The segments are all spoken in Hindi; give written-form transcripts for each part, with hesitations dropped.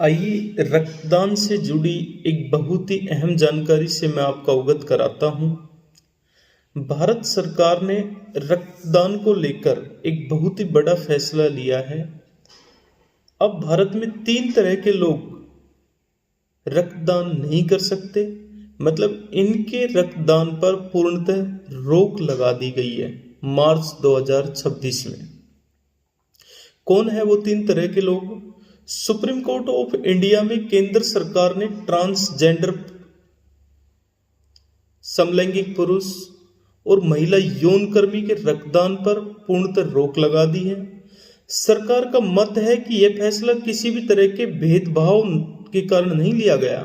आइए रक्तदान से जुड़ी एक बहुत ही अहम जानकारी से मैं आपको अवगत कराता हूँ। भारत सरकार ने रक्तदान को लेकर एक बहुत ही बड़ा फैसला लिया है। अब भारत में 3 तरह के लोग रक्तदान नहीं कर सकते, मतलब इनके रक्तदान पर पूर्णतः रोक लगा दी गई है मार्च 2026 में। कौन है वो 3 तरह के लोग? सुप्रीम कोर्ट ऑफ इंडिया में केंद्र सरकार ने ट्रांसजेंडर, समलैंगिक पुरुष और महिला यौनकर्मी के रक्तदान पर पूर्णतः रोक लगा दी है। सरकार का मत है कि यह फैसला किसी भी तरह के भेदभाव के कारण नहीं लिया गया,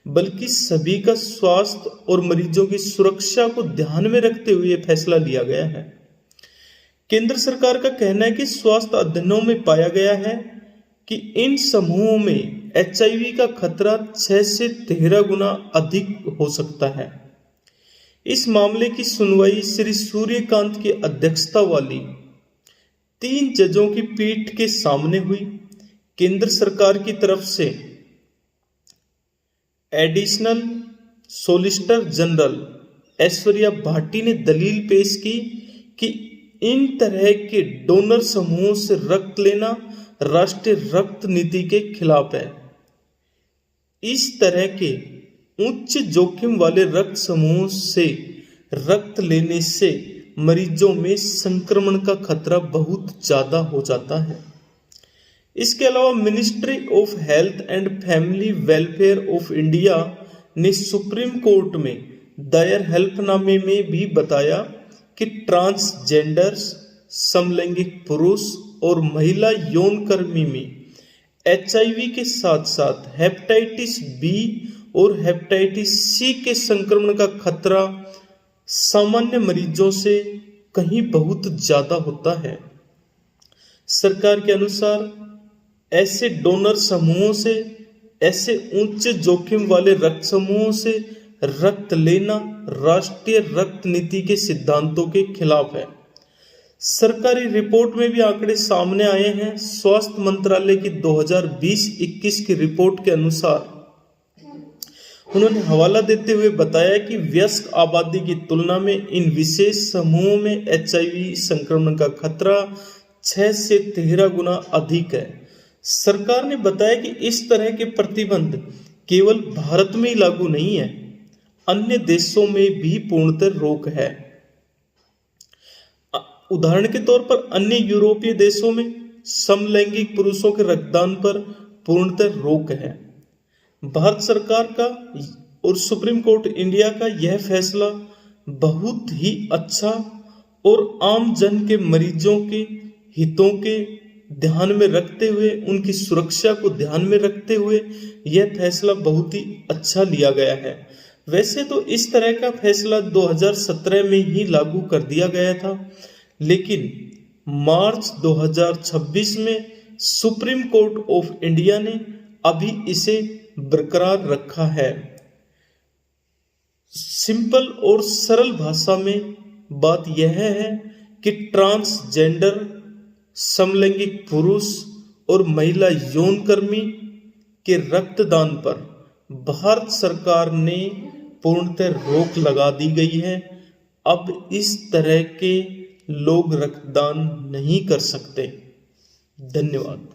बल्कि सभी का स्वास्थ्य और मरीजों की सुरक्षा को ध्यान में रखते हुए यह फैसला लिया गया है। केंद्र सरकार का कहना है कि स्वास्थ्य अध्ययनों में पाया गया है कि इन समूहों में HIV का खतरा 6 से 13 गुना अधिक हो सकता है। इस मामले की सुनवाई श्री सूर्यकांत की अध्यक्षता वाली 3 जजों की पीठ के सामने हुई। केंद्र सरकार की तरफ से additional solicitor general Aishwarya Bhati ने दलील पेश की कि इन तरह के डोनर समूहों से रक्त लेना राष्ट्रीय रक्त नीति के खिलाफ है। इस तरह के उच्च जोखिम वाले रक्त समूहों से रक्त लेने से मरीजों में संक्रमण का खतरा बहुत ज्यादा हो जाता है। इसके अलावा ministry of health and family welfare of India ने सुप्रीम कोर्ट में दायर हेल्पनामे में भी बताया कि ट्रांसजेंडर्स, समलैंगिक पुरुष और महिला यौनकर्मी में HIV के साथ साथ हेपेटाइटिस B और हेपेटाइटिस C के संक्रमण का खतरा सामान्य मरीजों से कहीं बहुत ज्यादा होता है। सरकार के अनुसार ऐसे डोनर समूहों से, ऐसे उच्च जोखिम वाले रक्त समूहों से रक्त लेना राष्ट्रीय रक्त नीति के सिद्धांतों के खिलाफ है। सरकारी रिपोर्ट में भी आंकड़े सामने आए हैं। स्वास्थ्य मंत्रालय की 2020-21 की रिपोर्ट के अनुसार उन्होंने हवाला देते हुए बताया कि वयस्क आबादी की तुलना में इन विशेष समूहों में HIV संक्रमण का खतरा 6 से 13 गुना अधिक है। सरकार ने बताया कि इस तरह के प्रतिबंध केवल भारत में ही लागू नहीं है, अन्य देशों में भी पूर्णतः रोक है। उदाहरण के तौर पर अन्य यूरोपीय देशों में समलैंगिक पुरुषों के रक्तदान पर पूर्णतः रोक है। भारत सरकार का और सुप्रीम कोर्ट इंडिया का यह फैसला बहुत ही अच्छा और आम जन के मरीजों के हितों के ध्यान में रखते हुए, उनकी सुरक्षा को ध्यान में रखते हुए यह फैसला बहुत ही अच्छा लिया गया है। वैसे तो इस तरह का फैसला 2017 में ही लागू कर दिया गया था, लेकिन मार्च 2026 में सुप्रीम कोर्ट ऑफ इंडिया ने अभी इसे बरकरार रखा है। सिंपल और सरल भाषा में बात यह है कि ट्रांसजेंडर, समलैंगिक पुरुष और महिला यौनकर्मी के रक्तदान पर भारत सरकार ने पूर्णतः रोक लगा दी गई है। अब इस तरह के लोग रक्तदान नहीं कर सकते। धन्यवाद।